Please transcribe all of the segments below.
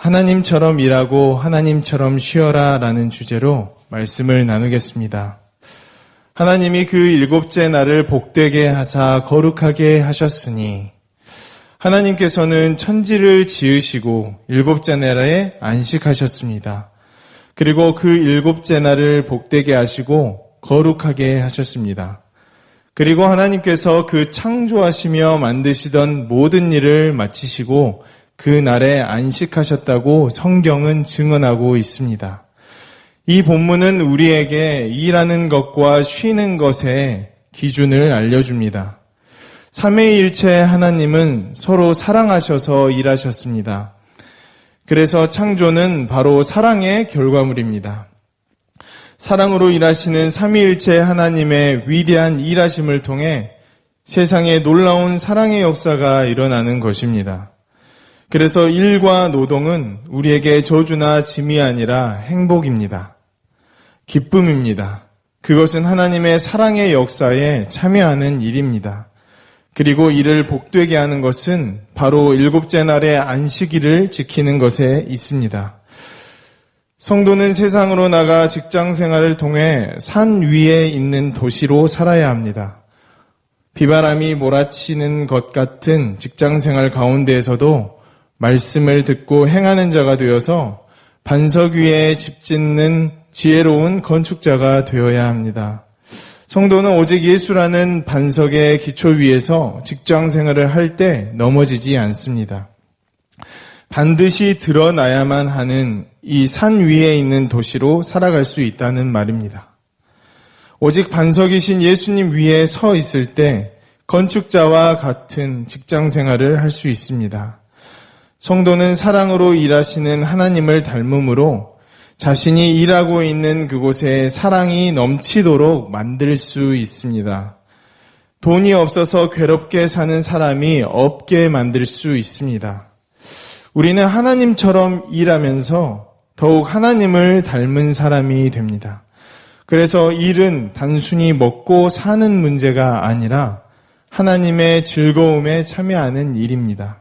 하나님처럼 일하고 하나님처럼 쉬어라 라는 주제로 말씀을 나누겠습니다. 하나님이 그 일곱째 날을 복되게 하사 거룩하게 하셨으니 하나님께서는 천지를 지으시고 일곱째 날에 안식하셨습니다. 그리고 그 일곱째 날을 복되게 하시고 거룩하게 하셨습니다. 그리고 하나님께서 그 창조하시며 만드시던 모든 일을 마치시고 그 날에 안식하셨다고 성경은 증언하고 있습니다. 이 본문은 우리에게 일하는 것과 쉬는 것의 기준을 알려줍니다. 삼위일체 하나님은 서로 사랑하셔서 일하셨습니다. 그래서 창조는 바로 사랑의 결과물입니다. 사랑으로 일하시는 삼위일체 하나님의 위대한 일하심을 통해 세상에 놀라운 사랑의 역사가 일어나는 것입니다. 그래서 일과 노동은 우리에게 저주나 짐이 아니라 행복입니다. 기쁨입니다. 그것은 하나님의 사랑의 역사에 참여하는 일입니다. 그리고 이를 복되게 하는 것은 바로 일곱째 날의 안식일을 지키는 것에 있습니다. 성도는 세상으로 나가 직장 생활을 통해 산 위에 있는 도시로 살아야 합니다. 비바람이 몰아치는 것 같은 직장 생활 가운데에서도 말씀을 듣고 행하는 자가 되어서 반석 위에 집 짓는 지혜로운 건축자가 되어야 합니다. 성도는 오직 예수라는 반석의 기초 위에서 직장 생활을 할 때 넘어지지 않습니다. 반드시 드러나야만 하는 이 산 위에 있는 도시로 살아갈 수 있다는 말입니다. 오직 반석이신 예수님 위에 서 있을 때 건축자와 같은 직장 생활을 할 수 있습니다. 성도는 사랑으로 일하시는 하나님을 닮음으로 자신이 일하고 있는 그곳에 사랑이 넘치도록 만들 수 있습니다. 돈이 없어서 괴롭게 사는 사람이 없게 만들 수 있습니다. 우리는 하나님처럼 일하면서 더욱 하나님을 닮은 사람이 됩니다. 그래서 일은 단순히 먹고 사는 문제가 아니라 하나님의 즐거움에 참여하는 일입니다.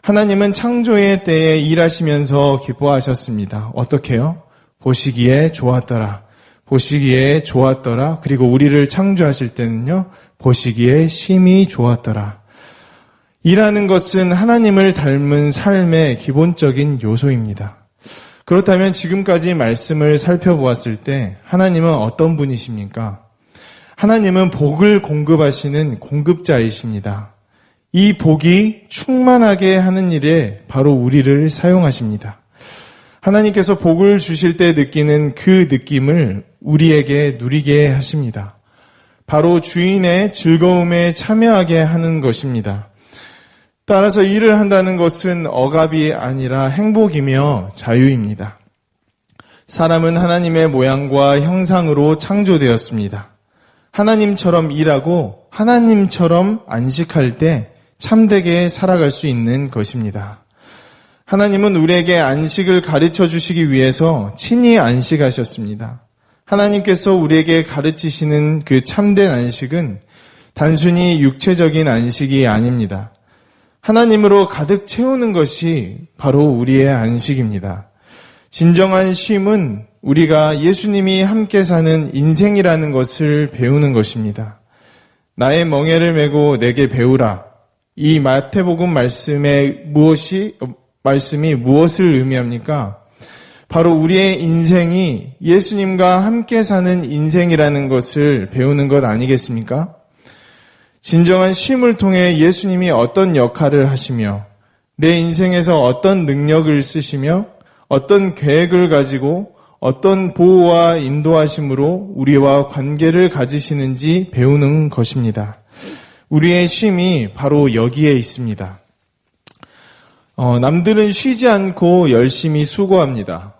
하나님은 창조의 때에 일하시면서 기뻐하셨습니다. 어떻게요? 보시기에 좋았더라. 보시기에 좋았더라. 그리고 우리를 창조하실 때는요, 보시기에 심히 좋았더라. 일하는 것은 하나님을 닮은 삶의 기본적인 요소입니다. 그렇다면 지금까지 말씀을 살펴보았을 때 하나님은 어떤 분이십니까? 하나님은 복을 공급하시는 공급자이십니다. 이 복이 충만하게 하는 일에 바로 우리를 사용하십니다. 하나님께서 복을 주실 때 느끼는 그 느낌을 우리에게 누리게 하십니다. 바로 주인의 즐거움에 참여하게 하는 것입니다. 따라서 일을 한다는 것은 억압이 아니라 행복이며 자유입니다. 사람은 하나님의 모양과 형상으로 창조되었습니다. 하나님처럼 일하고 하나님처럼 안식할 때 참되게 살아갈 수 있는 것입니다. 하나님은 우리에게 안식을 가르쳐 주시기 위해서 친히 안식하셨습니다. 하나님께서 우리에게 가르치시는 그 참된 안식은 단순히 육체적인 안식이 아닙니다. 하나님으로 가득 채우는 것이 바로 우리의 안식입니다. 진정한 쉼은 우리가 예수님이 함께 사는 인생이라는 것을 배우는 것입니다. 나의 멍에를 메고 내게 배우라. 이 마태복음 말씀이 무엇을 의미합니까? 바로 우리의 인생이 예수님과 함께 사는 인생이라는 것을 배우는 것 아니겠습니까? 진정한 쉼을 통해 예수님이 어떤 역할을 하시며 내 인생에서 어떤 능력을 쓰시며 어떤 계획을 가지고 어떤 보호와 인도하심으로 우리와 관계를 가지시는지 배우는 것입니다. 우리의 쉼이 바로 여기에 있습니다. 남들은 쉬지 않고 열심히 수고합니다.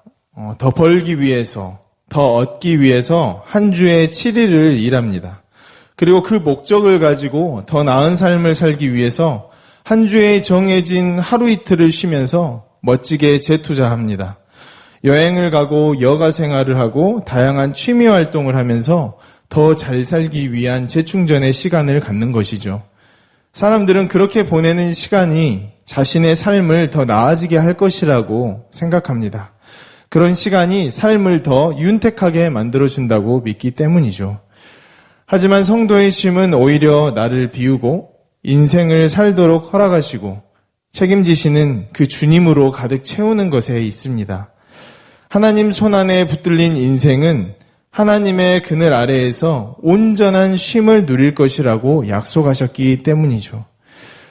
더 벌기 위해서, 더 얻기 위해서 한 주에 7일을 일합니다. 그리고 그 목적을 가지고 더 나은 삶을 살기 위해서 한 주에 정해진 하루 이틀을 쉬면서 멋지게 재투자합니다. 여행을 가고 여가 생활을 하고 다양한 취미 활동을 하면서 더 잘 살기 위한 재충전의 시간을 갖는 것이죠. 사람들은 그렇게 보내는 시간이 자신의 삶을 더 나아지게 할 것이라고 생각합니다. 그런 시간이 삶을 더 윤택하게 만들어준다고 믿기 때문이죠. 하지만 성도의 쉼은 오히려 나를 비우고 인생을 살도록 허락하시고 책임지시는 그 주님으로 가득 채우는 것에 있습니다. 하나님 손안에 붙들린 인생은 하나님의 그늘 아래에서 온전한 쉼을 누릴 것이라고 약속하셨기 때문이죠.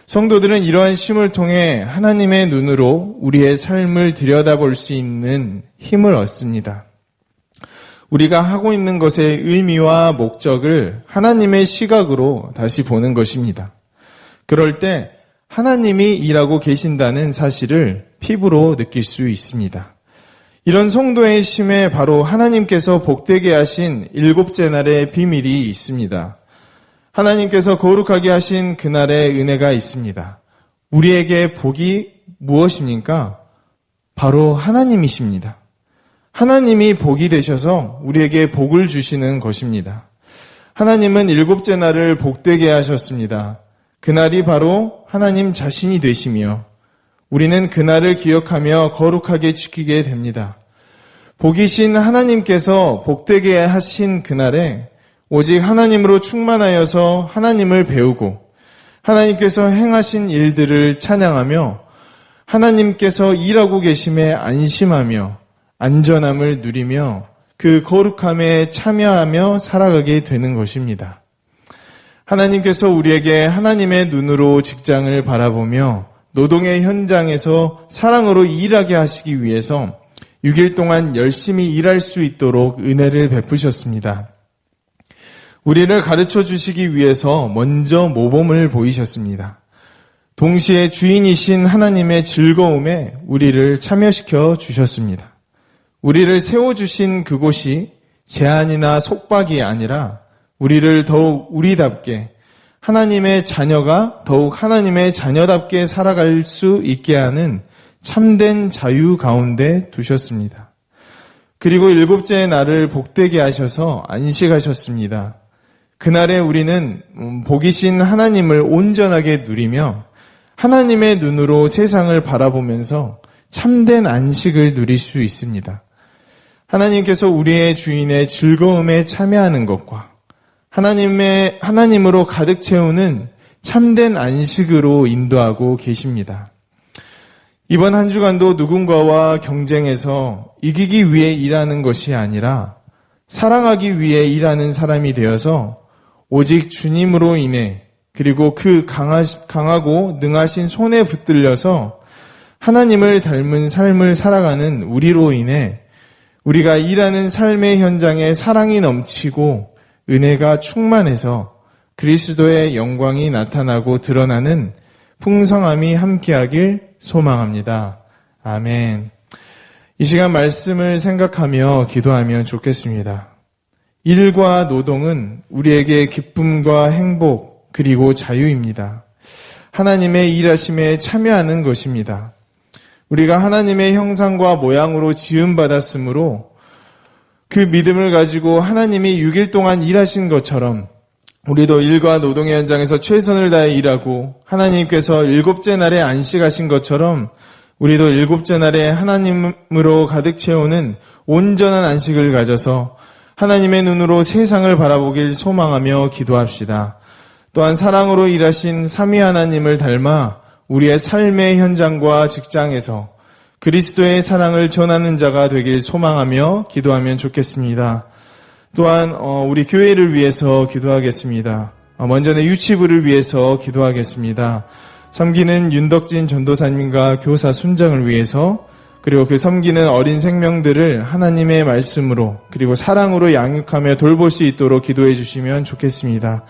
성도들은 이러한 쉼을 통해 하나님의 눈으로 우리의 삶을 들여다볼 수 있는 힘을 얻습니다. 우리가 하고 있는 것의 의미와 목적을 하나님의 시각으로 다시 보는 것입니다. 그럴 때 하나님이 일하고 계신다는 사실을 피부로 느낄 수 있습니다. 이런 성도의 쉼에 바로 하나님께서 복되게 하신 일곱째 날의 비밀이 있습니다. 하나님께서 거룩하게 하신 그날의 은혜가 있습니다. 우리에게 복이 무엇입니까? 바로 하나님이십니다. 하나님이 복이 되셔서 우리에게 복을 주시는 것입니다. 하나님은 일곱째 날을 복되게 하셨습니다. 그날이 바로 하나님 자신이 되시며 우리는 그날을 기억하며 거룩하게 지키게 됩니다. 복이신 하나님께서 복되게 하신 그날에 오직 하나님으로 충만하여서 하나님을 배우고 하나님께서 행하신 일들을 찬양하며 하나님께서 일하고 계심에 안심하며 안전함을 누리며 그 거룩함에 참여하며 살아가게 되는 것입니다. 하나님께서 우리에게 하나님의 눈으로 직장을 바라보며 노동의 현장에서 사랑으로 일하게 하시기 위해서 6일 동안 열심히 일할 수 있도록 은혜를 베푸셨습니다. 우리를 가르쳐 주시기 위해서 먼저 모범을 보이셨습니다. 동시에 주인이신 하나님의 즐거움에 우리를 참여시켜 주셨습니다. 우리를 세워주신 그곳이 제한이나 속박이 아니라 우리를 더욱 우리답게 하나님의 자녀가 더욱 하나님의 자녀답게 살아갈 수 있게 하는 참된 자유 가운데 두셨습니다. 그리고 일곱째 날을 복되게 하셔서 안식하셨습니다. 그날에 우리는 복이신 하나님을 온전하게 누리며 하나님의 눈으로 세상을 바라보면서 참된 안식을 누릴 수 있습니다. 하나님께서 우리의 주인의 즐거움에 참여하는 것과 하나님으로 가득 채우는 참된 안식으로 인도하고 계십니다. 이번 한 주간도 누군가와 경쟁해서 이기기 위해 일하는 것이 아니라 사랑하기 위해 일하는 사람이 되어서 오직 주님으로 인해 그리고 그 강하고 능하신 손에 붙들려서 하나님을 닮은 삶을 살아가는 우리로 인해 우리가 일하는 삶의 현장에 사랑이 넘치고 은혜가 충만해서 그리스도의 영광이 나타나고 드러나는 풍성함이 함께하길 소망합니다. 아멘. 이 시간 말씀을 생각하며 기도하면 좋겠습니다. 일과 노동은 우리에게 기쁨과 행복 그리고 자유입니다. 하나님의 일하심에 참여하는 것입니다. 우리가 하나님의 형상과 모양으로 지음받았으므로 그 믿음을 가지고 하나님이 6일 동안 일하신 것처럼 우리도 일과 노동의 현장에서 최선을 다해 일하고 하나님께서 일곱째 날에 안식하신 것처럼 우리도 일곱째 날에 하나님으로 가득 채우는 온전한 안식을 가져서 하나님의 눈으로 세상을 바라보길 소망하며 기도합시다. 또한 사랑으로 일하신 삼위 하나님을 닮아 우리의 삶의 현장과 직장에서 그리스도의 사랑을 전하는 자가 되길 소망하며 기도하면 좋겠습니다. 또한 우리 교회를 위해서 기도하겠습니다. 먼저는 유치부를 위해서 기도하겠습니다. 섬기는 윤덕진 전도사님과 교사 순장을 위해서 그리고 그 섬기는 어린 생명들을 하나님의 말씀으로 그리고 사랑으로 양육하며 돌볼 수 있도록 기도해 주시면 좋겠습니다.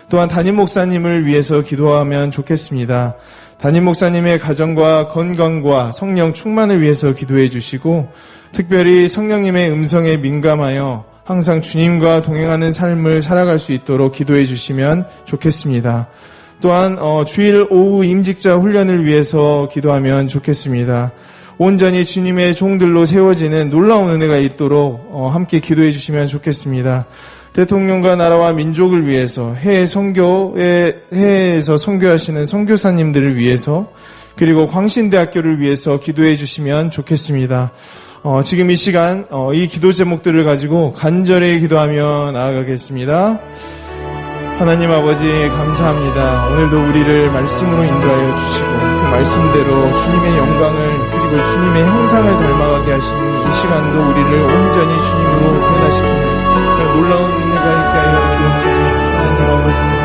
또한 담임 목사님을 위해서 기도하면 좋겠습니다. 담임 목사님의 가정과 건강과 성령 충만을 위해서 기도해 주시고 특별히 성령님의 음성에 민감하여 항상 주님과 동행하는 삶을 살아갈 수 있도록 기도해 주시면 좋겠습니다. 또한 주일 오후 임직자 훈련을 위해서 기도하면 좋겠습니다. 온전히 주님의 종들로 세워지는 놀라운 은혜가 있도록 함께 기도해 주시면 좋겠습니다. 대통령과 나라와 민족을 위해서 해외에서 선교하시는 선교사님들을 위해서 그리고 광신대학교를 위해서 기도해 주시면 좋겠습니다. 지금 이 시간 이 기도 제목들을 가지고 간절히 기도하며 나아가겠습니다. 하나님 아버지 감사합니다. 오늘도 우리를 말씀으로 인도하여 주시고 그 말씀대로 주님의 영광을 그리고 주님의 형상을 닮아가게 하시는 이 시간도 우리를 온전히 주님으로 변화시키는 그런 놀라운 은혜가 있게 하여 주옵소서. 하나님 아버지